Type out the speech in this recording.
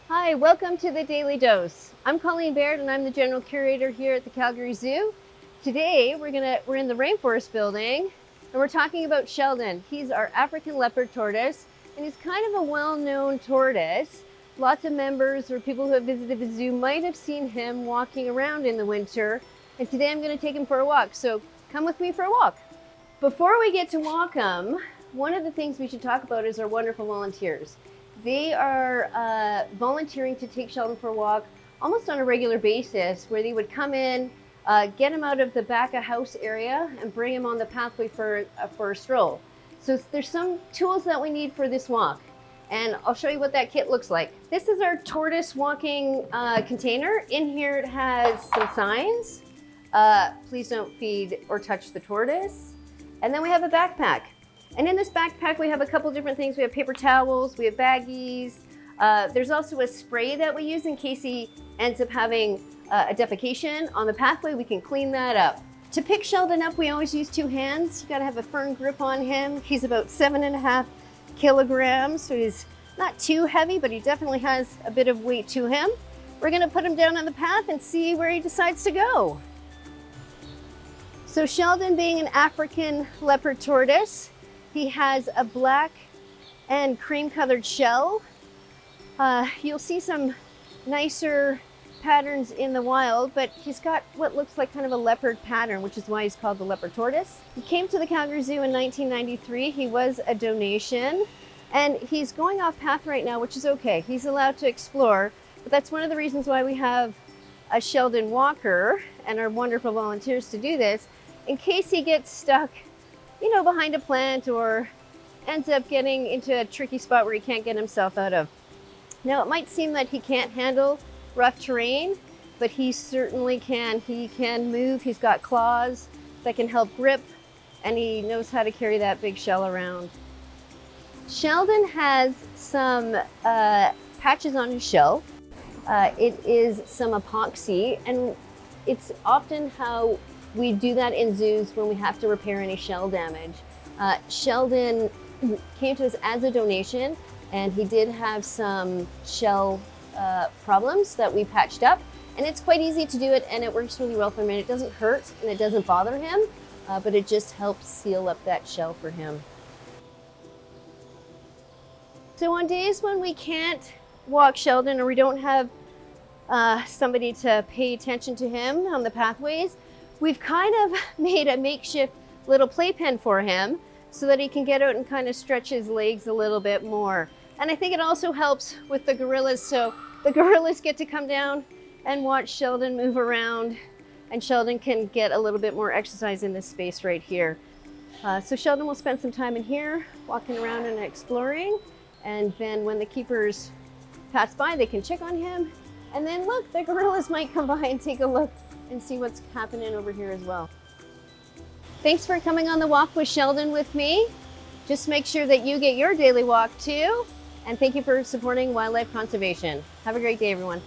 Hi, welcome to the Daily Dose. I'm Colleen and I'm the General Curator here at the Calgary Zoo. Today we're in the Rainforest building and we're talking about Sheldon. He's our African leopard tortoise and he's kind of a well-known tortoise. Lots of members or people who have visited the zoo might have seen him walking around in the winter, and today I'm going to take him for a walk, so come with me for a walk. Before we get to walk him, one of the things we should talk about is our wonderful volunteers. They are volunteering to take Sheldon for a walk almost on a regular basis, where they would come in, get him out of the back of house area and bring him on the pathway for a stroll. So there's some tools that we need for this walk, and I'll show you what that kit looks like. This is our tortoise walking container. In here it has some signs. Please don't feed or touch the tortoise. And then we have a backpack. And in this backpack, we have a couple different things. We have paper towels, we have baggies. There's also a spray that we use in case he ends up having a defecation on the pathway. We can clean that up. To pick Sheldon up, we always use two hands. You gotta have a firm grip on him. He's about 7.5 kilograms, so he's not too heavy, but he definitely has a bit of weight to him. We're gonna put him down on the path and see where he decides to go. So Sheldon, being an African leopard tortoise, he has a black and cream colored shell. You'll see some nicer patterns in the wild, but he's got what looks like kind of a leopard pattern, which is why he's called the Leopard Tortoise. He came to the Calgary Zoo in 1993. He was a donation, and he's going off path right now, which is okay. He's allowed to explore, but that's one of the reasons why we have a Sheldon walker and our wonderful volunteers to do this, in case he gets stuck, you know, behind a plant or ends up getting into a tricky spot where he can't get himself out of. Now, it might seem that he can't handle rough terrain, but he certainly can. He can move. He's got claws that can help grip, and he knows how to carry that big shell around. Sheldon has some patches on his shell. It is some epoxy, and it's often how we do that in zoos when we have to repair any shell damage. Sheldon came to us as a donation, and he did have some shell problems that we patched up, and it's quite easy to do it, and it works really well for him, and it doesn't hurt and it doesn't bother him, but it just helps seal up that shell for him. So on days when we can't walk Sheldon, or we don't have somebody to pay attention to him on the pathways, we've kind of made a makeshift little playpen for him so that he can get out and kind of stretch his legs a little bit more. And I think it also helps with the gorillas, so the gorillas get to come down and watch Sheldon move around, and Sheldon can get a little bit more exercise in this space right here. So Sheldon will spend some time in here walking around and exploring, and then when the keepers pass by, they can check on him, and then look, the gorillas might come by and take a look and see what's happening over here as well. Thanks for coming on the walk with Sheldon with me. Just make sure that you get your daily walk too. And thank you for supporting wildlife conservation. Have a great day, everyone.